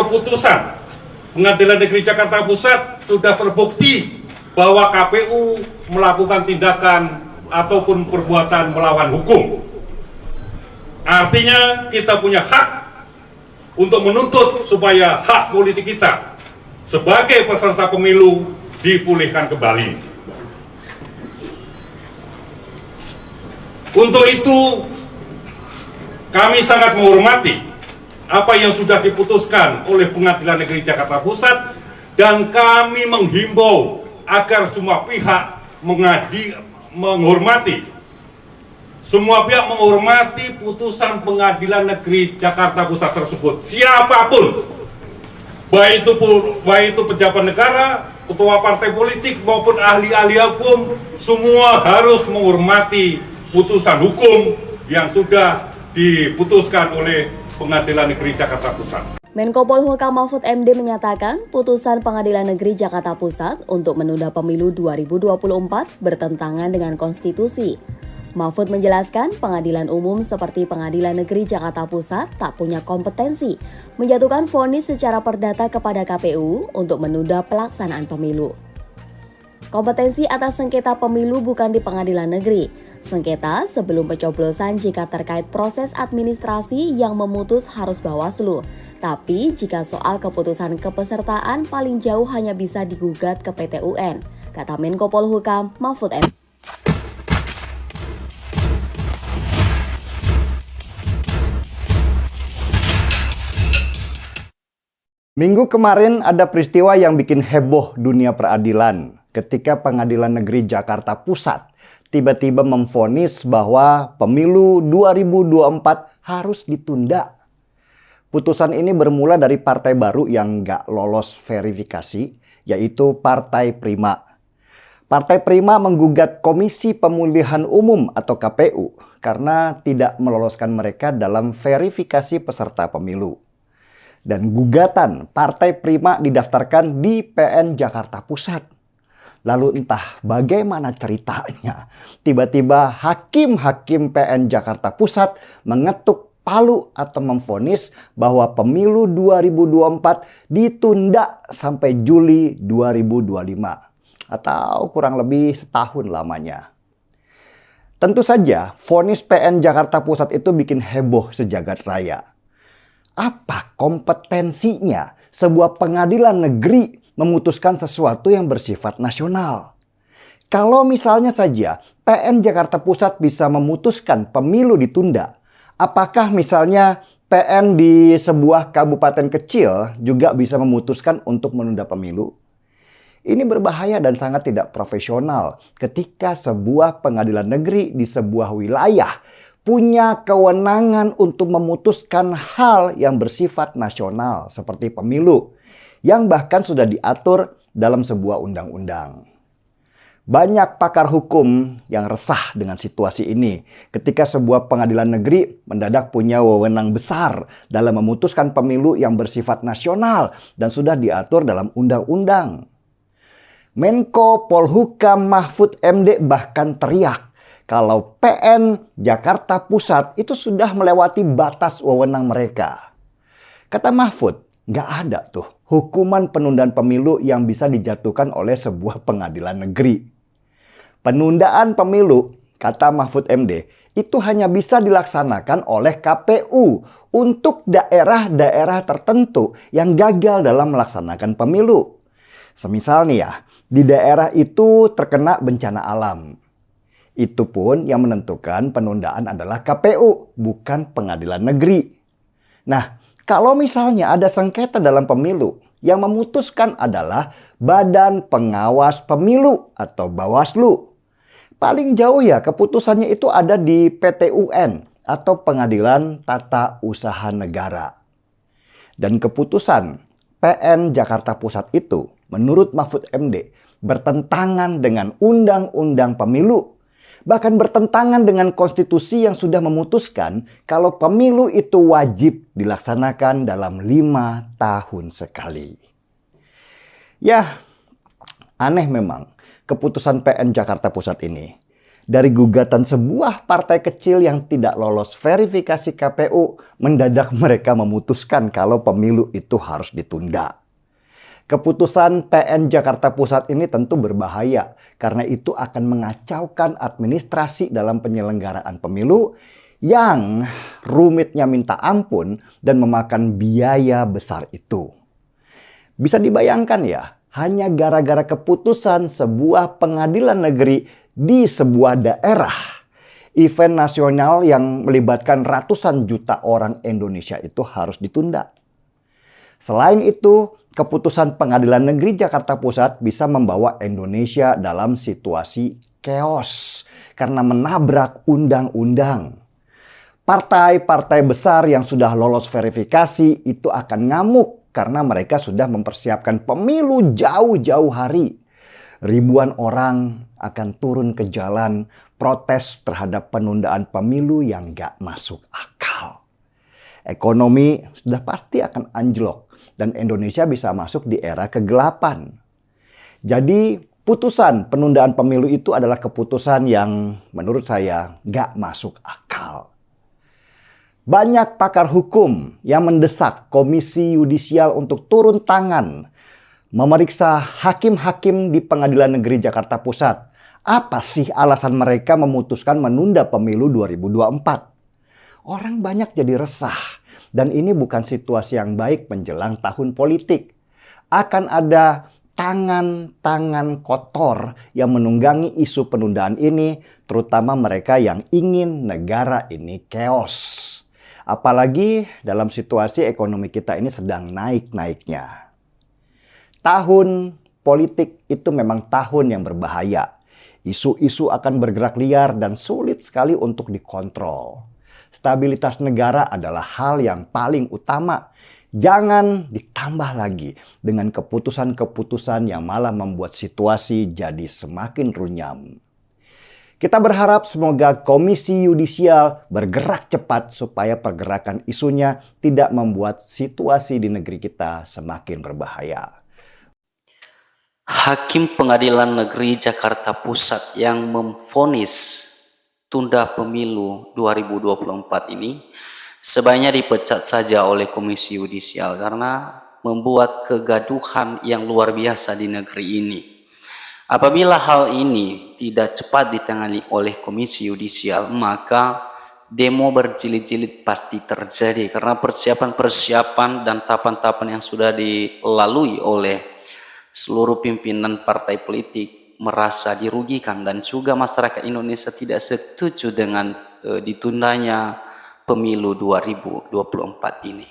keputusan Pengadilan Negeri Jakarta Pusat sudah terbukti bahwa KPU melakukan tindakan ataupun perbuatan melawan hukum. Artinya kita punya hak untuk menuntut supaya hak politik kita sebagai peserta pemilu dipulihkan kembali. Untuk itu, kami sangat menghormati apa yang sudah diputuskan oleh Pengadilan Negeri Jakarta Pusat, dan kami menghimbau agar semua pihak menghormati putusan Pengadilan Negeri Jakarta Pusat tersebut. Siapapun, baik itu pejabat negara, ketua partai politik maupun ahli-ahli hukum, semua harus menghormati putusan hukum yang sudah diputuskan oleh Pengadilan Negeri Jakarta Pusat. Menko Polhukam Mahfud MD menyatakan putusan Pengadilan Negeri Jakarta Pusat untuk menunda pemilu 2024 bertentangan dengan konstitusi. Mahfud menjelaskan pengadilan umum seperti Pengadilan Negeri Jakarta Pusat tak punya kompetensi menjatuhkan vonis secara perdata kepada KPU untuk menunda pelaksanaan pemilu. Kompetensi atas sengketa pemilu bukan di pengadilan negeri. Sengketa sebelum pencoblosan jika terkait proses administrasi yang memutus harus Bawaslu. Tapi jika soal keputusan kepesertaan paling jauh hanya bisa digugat ke PT UN, kata Menko Polhukam Mahfud MD. Minggu kemarin ada peristiwa yang bikin heboh dunia peradilan ketika Pengadilan Negeri Jakarta Pusat tiba-tiba memvonis bahwa pemilu 2024 harus ditunda. Putusan ini bermula dari partai baru yang nggak lolos verifikasi, yaitu Partai Prima. Partai Prima menggugat Komisi Pemilihan Umum atau KPU karena tidak meloloskan mereka dalam verifikasi peserta pemilu. Dan gugatan Partai Prima didaftarkan di PN Jakarta Pusat. Lalu entah bagaimana ceritanya, tiba-tiba hakim-hakim PN Jakarta Pusat mengetuk palu atau memvonis bahwa pemilu 2024 ditunda sampai Juli 2025 atau kurang lebih setahun lamanya. Tentu saja vonis PN Jakarta Pusat itu bikin heboh sejagat raya. Apa kompetensinya sebuah pengadilan negeri memutuskan sesuatu yang bersifat nasional? Kalau misalnya saja PN Jakarta Pusat bisa memutuskan pemilu ditunda, apakah misalnya PN di sebuah kabupaten kecil juga bisa memutuskan untuk menunda pemilu? Ini berbahaya dan sangat tidak profesional ketika sebuah pengadilan negeri di sebuah wilayah punya kewenangan untuk memutuskan hal yang bersifat nasional seperti pemilu yang bahkan sudah diatur dalam sebuah undang-undang. Banyak pakar hukum yang resah dengan situasi ini ketika sebuah pengadilan negeri mendadak punya wewenang besar dalam memutuskan pemilu yang bersifat nasional dan sudah diatur dalam undang-undang. Menko Polhukam Mahfud MD bahkan teriak kalau PN Jakarta Pusat itu sudah melewati batas wewenang mereka. Kata Mahfud, nggak ada tuh hukuman penundaan pemilu yang bisa dijatuhkan oleh sebuah pengadilan negeri. Penundaan pemilu, kata Mahfud MD, itu hanya bisa dilaksanakan oleh KPU untuk daerah-daerah tertentu yang gagal dalam melaksanakan pemilu. Semisal nih ya, di daerah itu terkena bencana alam. Itu pun yang menentukan penundaan adalah KPU, bukan pengadilan negeri. Nah, kalau misalnya ada sengketa dalam pemilu, yang memutuskan adalah Badan Pengawas Pemilu atau Bawaslu. Paling jauh ya keputusannya itu ada di PT UN atau Pengadilan Tata Usaha Negara. Dan keputusan PN Jakarta Pusat itu menurut Mahfud MD bertentangan dengan Undang-Undang Pemilu. Bahkan bertentangan dengan konstitusi yang sudah memutuskan kalau pemilu itu wajib dilaksanakan dalam 5 tahun sekali. Ya, aneh memang keputusan PN Jakarta Pusat ini. Dari gugatan sebuah partai kecil yang tidak lolos verifikasi KPU, mendadak mereka memutuskan kalau pemilu itu harus ditunda. Keputusan PN Jakarta Pusat ini tentu berbahaya karena itu akan mengacaukan administrasi dalam penyelenggaraan pemilu yang rumitnya minta ampun dan memakan biaya besar itu. Bisa dibayangkan ya, hanya gara-gara keputusan sebuah pengadilan negeri di sebuah daerah, event nasional yang melibatkan ratusan juta orang Indonesia itu harus ditunda. Selain itu, keputusan Pengadilan Negeri Jakarta Pusat bisa membawa Indonesia dalam situasi chaos karena menabrak undang-undang. Partai-partai besar yang sudah lolos verifikasi itu akan ngamuk karena mereka sudah mempersiapkan pemilu jauh-jauh hari. Ribuan orang akan turun ke jalan protes terhadap penundaan pemilu yang gak masuk akal. Ekonomi sudah pasti akan anjlok dan Indonesia bisa masuk di era kegelapan. Jadi putusan penundaan pemilu itu adalah keputusan yang menurut saya gak masuk akal. Banyak pakar hukum yang mendesak Komisi Yudisial untuk turun tangan memeriksa hakim-hakim di Pengadilan Negeri Jakarta Pusat. Apa sih alasan mereka memutuskan menunda pemilu 2024? Orang banyak jadi resah. Dan ini bukan situasi yang baik menjelang tahun politik. Akan ada tangan-tangan kotor yang menunggangi isu penundaan ini, terutama mereka yang ingin negara ini chaos. Apalagi dalam situasi ekonomi kita ini sedang naik-naiknya. Tahun politik itu memang tahun yang berbahaya. Isu-isu akan bergerak liar dan sulit sekali untuk dikontrol. Stabilitas negara adalah hal yang paling utama. Jangan ditambah lagi dengan keputusan-keputusan yang malah membuat situasi jadi semakin runyam. Kita berharap semoga Komisi Yudisial bergerak cepat supaya pergerakan isunya tidak membuat situasi di negeri kita semakin berbahaya. Hakim Pengadilan Negeri Jakarta Pusat yang memvonis tunda pemilu 2024 ini sebaiknya dipecat saja oleh Komisi Yudisial karena membuat kegaduhan yang luar biasa di negeri ini. Apabila hal ini tidak cepat ditangani oleh Komisi Yudisial, maka demo berjilid-jilid pasti terjadi karena persiapan-persiapan dan tahapan-tahapan yang sudah dilalui oleh seluruh pimpinan partai politik merasa dirugikan dan juga masyarakat Indonesia tidak setuju dengan ditundanya pemilu 2024 ini.